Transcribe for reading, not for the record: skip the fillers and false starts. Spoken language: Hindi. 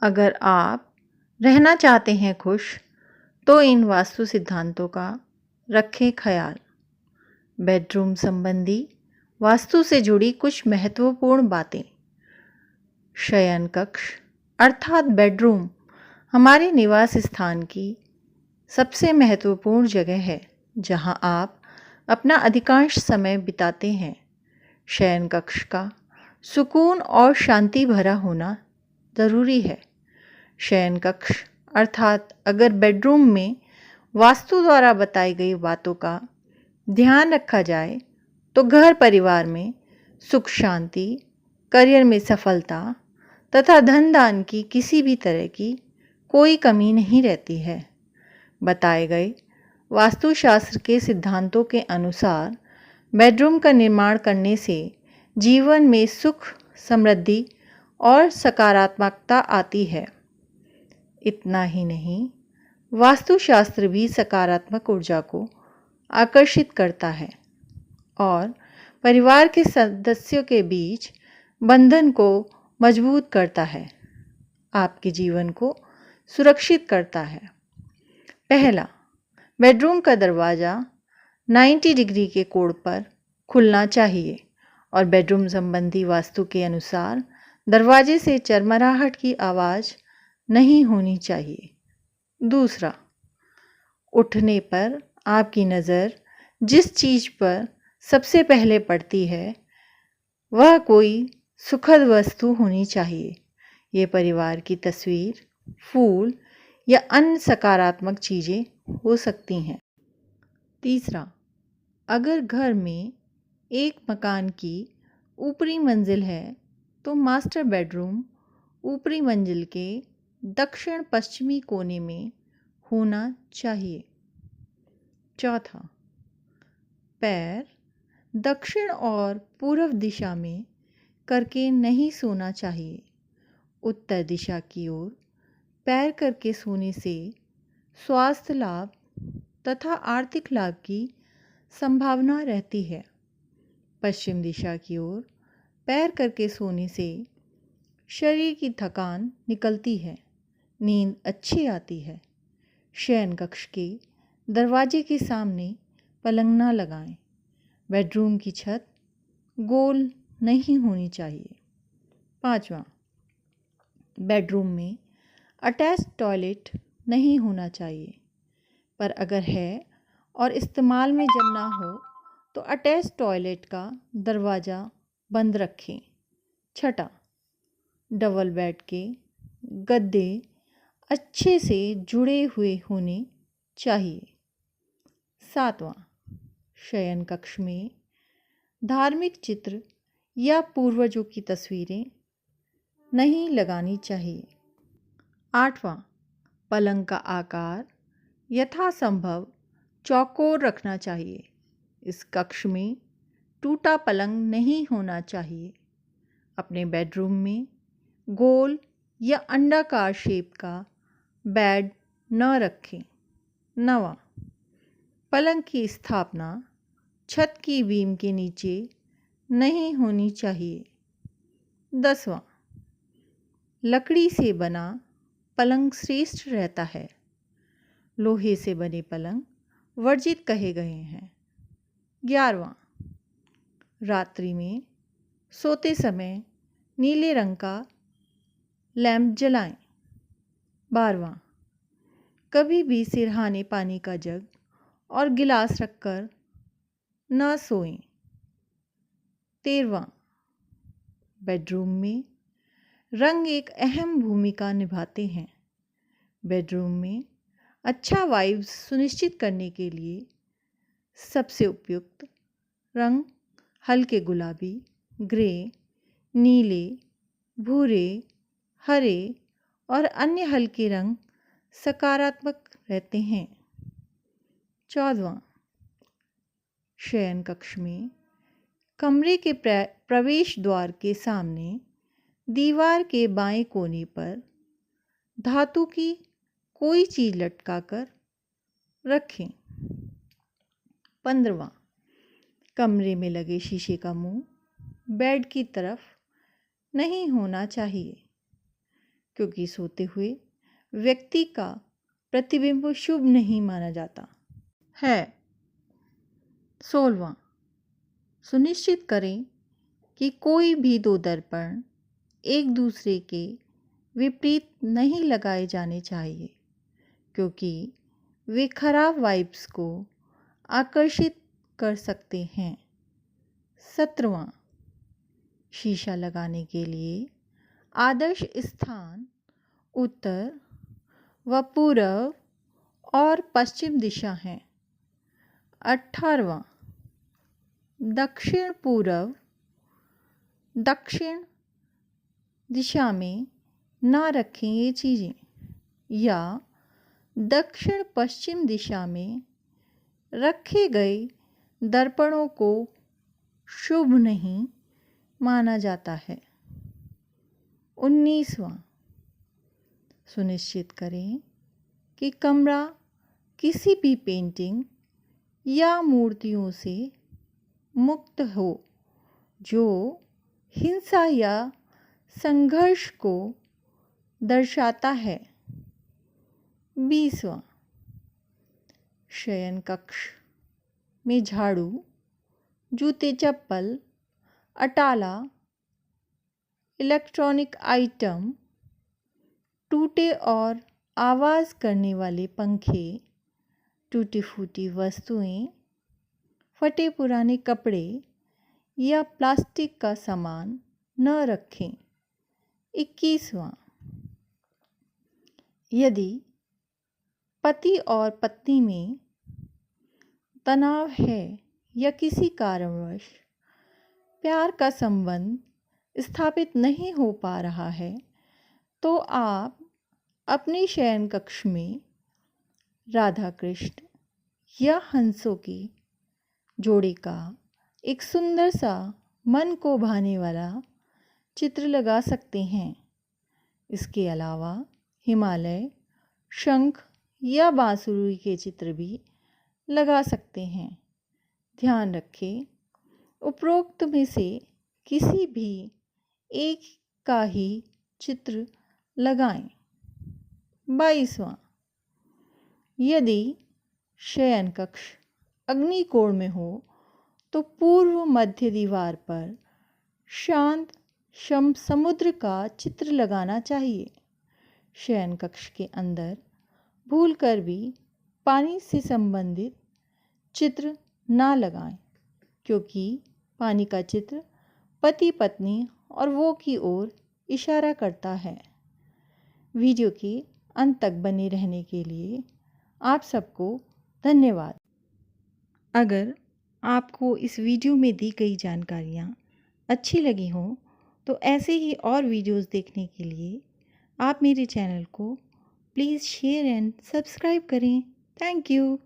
अगर आप रहना चाहते हैं खुश, तो इन वास्तु सिद्धांतों का रखें ख्याल। बेडरूम संबंधी वास्तु से जुड़ी कुछ महत्वपूर्ण बातें। शयन कक्ष अर्थात बेडरूम हमारे निवास स्थान की सबसे महत्वपूर्ण जगह है, जहां आप अपना अधिकांश समय बिताते हैं। शयन कक्ष का सुकून और शांति भरा होना ज़रूरी है। शयन कक्ष अर्थात अगर बेडरूम में वास्तु द्वारा बताई गई बातों का ध्यान रखा जाए तो घर परिवार में सुख शांति, करियर में सफलता तथा धन दान की किसी भी तरह की कोई कमी नहीं रहती है। बताए गए वास्तुशास्त्र के सिद्धांतों के अनुसार बेडरूम का निर्माण करने से जीवन में सुख, समृद्धि और सकारात्मकता आती है। इतना ही नहीं, वास्तुशास्त्र भी सकारात्मक ऊर्जा को आकर्षित करता है और परिवार के सदस्यों के बीच बंधन को मजबूत करता है, आपके जीवन को सुरक्षित करता है। पहला, बेडरूम का दरवाज़ा 90 डिग्री के कोण पर खुलना चाहिए और बेडरूम संबंधी वास्तु के अनुसार दरवाजे से चरमराहट की आवाज़ नहीं होनी चाहिए। दूसरा, उठने पर आपकी नज़र जिस चीज़ पर सबसे पहले पड़ती है वह कोई सुखद वस्तु होनी चाहिए। ये परिवार की तस्वीर, फूल या अन्य सकारात्मक चीज़ें हो सकती हैं। तीसरा, अगर घर में एक मकान की ऊपरी मंजिल है तो मास्टर बेडरूम ऊपरी मंजिल के दक्षिण पश्चिमी कोने में होना चाहिए। चौथा, पैर दक्षिण और पूर्व दिशा में करके नहीं सोना चाहिए। उत्तर दिशा की ओर पैर करके सोने से स्वास्थ्य लाभ तथा आर्थिक लाभ की संभावना रहती है। पश्चिम दिशा की ओर पैर करके सोने से शरीर की थकान निकलती है, नींद अच्छी आती है। शयन कक्ष के दरवाजे के सामने पलंग न लगाएं। बेडरूम की छत गोल नहीं होनी चाहिए। पाँचवा, बेडरूम में अटैच टॉयलेट नहीं होना चाहिए, पर अगर है और इस्तेमाल में जब ना हो तो अटैच टॉयलेट का दरवाज़ा बंद रखें। छठा, डबल बेड के गद्दे अच्छे से जुड़े हुए होने चाहिए। सातवां, शयन कक्ष में धार्मिक चित्र या पूर्वजों की तस्वीरें नहीं लगानी चाहिए। आठवां, पलंग का आकार यथासंभव चौकोर रखना चाहिए। इस कक्ष में टूटा पलंग नहीं होना चाहिए। अपने बेडरूम में गोल या अंडाकार शेप का बेड न रखें। नवा, पलंग की स्थापना छत की बीम के नीचे नहीं होनी चाहिए। 10वां, लकड़ी से बना पलंग श्रेष्ठ रहता है। लोहे से बने पलंग वर्जित कहे गए हैं। 11वां, रात्रि में सोते समय नीले रंग का लैंप जलाएं। 12वां, कभी भी सिरहाने पानी का जग और गिलास रखकर न सोएं। 13वां, बेडरूम में रंग एक अहम भूमिका निभाते हैं। बेडरूम में अच्छा वाइब्स सुनिश्चित करने के लिए सबसे उपयुक्त रंग हल्के गुलाबी, ग्रे, नीले, भूरे, हरे और अन्य हल्के रंग सकारात्मक रहते हैं। 14वां, शयन कक्ष में कमरे के प्रवेश द्वार के सामने दीवार के बाएं कोने पर धातु की कोई चीज़ लटकाकर रखें। 15वां, कमरे में लगे शीशे का मुंह बेड की तरफ नहीं होना चाहिए। क्योंकि सोते हुए व्यक्ति का प्रतिबिंब शुभ नहीं माना जाता है। 16वां, सुनिश्चित करें कि कोई भी दो दर्पण एक दूसरे के विपरीत नहीं लगाए जाने चाहिए, क्योंकि वे खराब वाइब्स को आकर्षित कर सकते हैं। 17वां, शीशा लगाने के लिए आदर्श स्थान उत्तर व पूर्व और पश्चिम दिशा हैं। 18वां, दक्षिण पूर्व दक्षिण दिशा में ना रखें ये चीज़ें, या दक्षिण पश्चिम दिशा में रखे गए दर्पणों को शुभ नहीं माना जाता है। 19वां, सुनिश्चित करें कि कमरा किसी भी पेंटिंग या मूर्तियों से मुक्त हो जो हिंसा या संघर्ष को दर्शाता है। 20वां, शयन कक्ष में झाड़ू, जूते चप्पल, अटाला, इलेक्ट्रॉनिक आइटम, टूटे और आवाज़ करने वाले पंखे, टूटी फूटी वस्तुएं, फटे पुराने कपड़े या प्लास्टिक का सामान न रखें। 21वां, यदि पति और पत्नी में तनाव है या किसी कारणवश प्यार का संबंध स्थापित नहीं हो पा रहा है, तो आप अपने शयन कक्ष में राधा कृष्ण या हंसों की जोड़ी का एक सुंदर सा मन को भाने वाला चित्र लगा सकते हैं। इसके अलावा हिमालय, शंख या बांसुरी के चित्र भी लगा सकते हैं। ध्यान रखें, उपरोक्त में से किसी भी एक का ही चित्र लगाएं। 22वां, यदि शयन कक्ष अग्निकोण में हो तो पूर्व मध्य दीवार पर शांत समुद्र का चित्र लगाना चाहिए। शयन कक्ष के अंदर भूलकर भी पानी से संबंधित चित्र ना लगाएं, क्योंकि पानी का चित्र पति पत्नी और वो की ओर इशारा करता है। वीडियो के अंत तक बने रहने के लिए आप सबको धन्यवाद। अगर आपको इस वीडियो में दी गई जानकारियाँ अच्छी लगी हों तो ऐसे ही और वीडियोस देखने के लिए आप मेरे चैनल को प्लीज़ शेयर एंड सब्सक्राइब करें। Thank you.